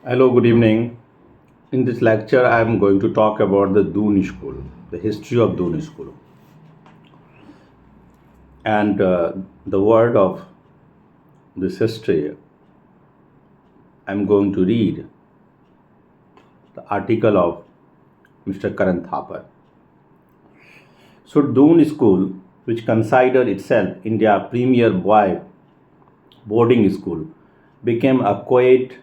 Hello, good evening. In this lecture, I am going to talk about the Doon School, the history of Doon School. And the word of this history, I'm going to read the article of Mr. Karan Thapar. So, Doon School, which considered itself India's premier boy boarding school, became a quiet.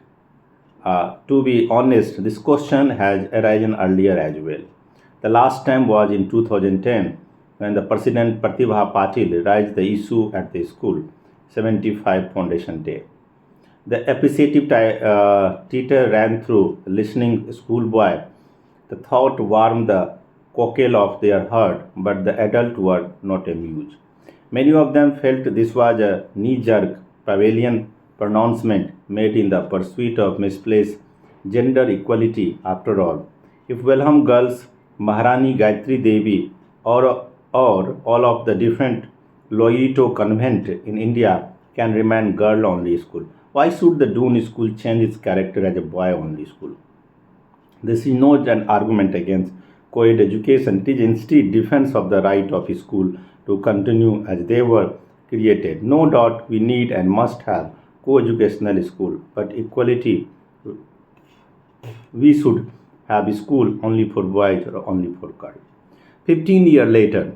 To be honest, this question has arisen earlier as well. The last time was in 2010 when the President Pratibha Patil raised the issue at the school 75 Foundation Day. The appreciative teeter ran through the listening schoolboy. The thought warmed the cockle of their heart, but the adults were not amused. Many of them felt this was a knee jerk pavilion pronouncement made in the pursuit of misplaced gender equality after all. If Welham girls, Maharani Gayatri Devi, or all of the different Loito convent in India can remain girl only school, why should the Doon school change its character as a boy only school? This is not an argument against co-ed education. It is instead defense of the right of school to continue as they were created. No doubt we need and must have co-educational school, but equality we should have school only for boys or only for girls. 15 years later,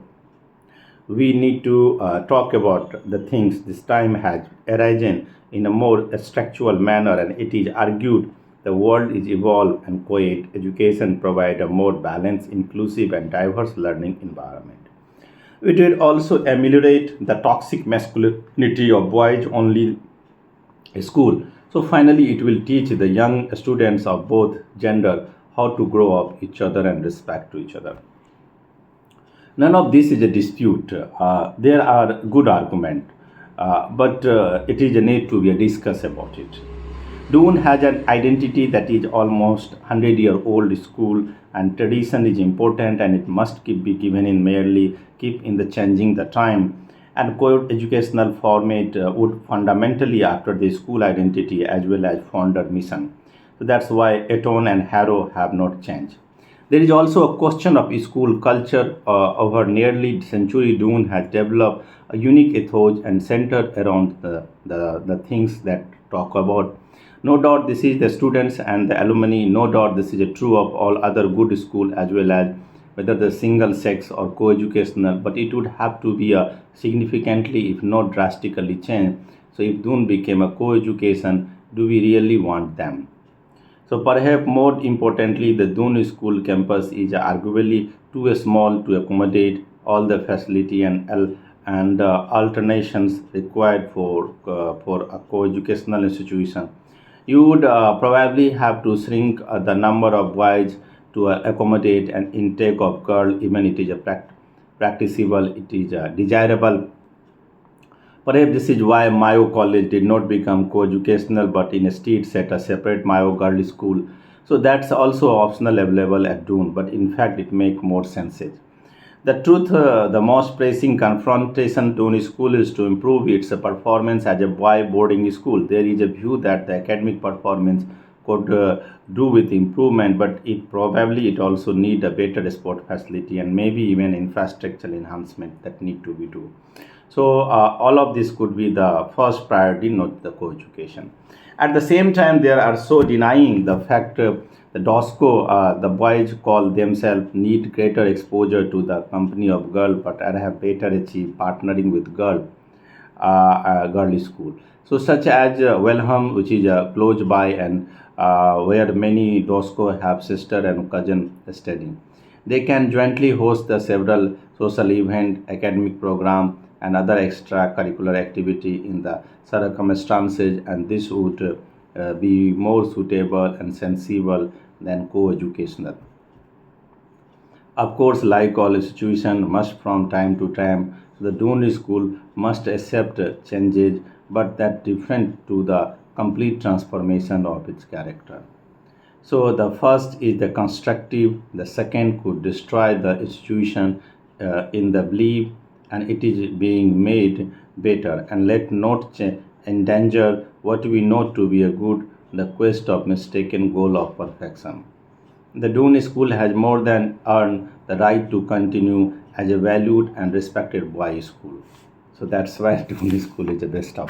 we need to talk about the things this time has arisen in a more structural manner, and it is argued the world is evolved and co-ed education provide a more balanced, inclusive and diverse learning environment. It will also ameliorate the toxic masculinity of boys only school. So finally it will teach the young students of both gender how to grow up each other and respect to each other. None of this is a dispute. There are good arguments, but it is a need to be a discuss about it. Doon has an identity that is almost 100-year-old school, and tradition is important, and it must be given in merely keep in the changing the time. And co-educational format would fundamentally alter the school identity as well as founder mission. So that's why Eton and Harrow have not changed. There is also a question of school culture. Over nearly century, Doon has developed a unique ethos and centered around the things that talk about. No doubt this is the students and the alumni. No doubt this is true of all other good school as well as whether the single sex or co-educational. But it would have to be a significantly, if not drastically, changed. So if Doon became a co-education, do we really want them? So perhaps more importantly, the Doon School campus is arguably too small to accommodate all the facility and alternations required for a co-educational institution. You would probably have to shrink the number of boys to accommodate an intake of girl, even it is a practicable, it is desirable. Perhaps this is why Mayo College did not become co-educational but instead set a separate Mayo Girl School. So that's also optional available at Doon, but in fact it makes more sense. The truth, the most pressing confrontation Doon School is to improve its performance as a boy boarding school. There is a view that the academic performance could do with improvement, but it also need a better sport facility and maybe even infrastructure enhancement that need to be do. So all of this could be the first priority, not the co-education. At the same time, they are so denying the fact the DOSCO, the boys call themselves need greater exposure to the company of girl, but I have better achieved partnering with girl school. So such as Welham, which is close by and where many DOSCO have sister and cousin studying. They can jointly host the several social event, academic program, and other extracurricular activity in the circumstances, and this would be more suitable and sensible than co-educational. Of course, like all institutions must from time to time, the Doon school must accept changes, but that different to the complete transformation of its character. So the first is the constructive, the second could destroy the institution in the belief and it is being made better and let not endanger what we know to be a good the quest of mistaken goal of perfection. The Doon School has more than earned the right to continue as a valued and respected boys' school. So that's why Doon School is the best of.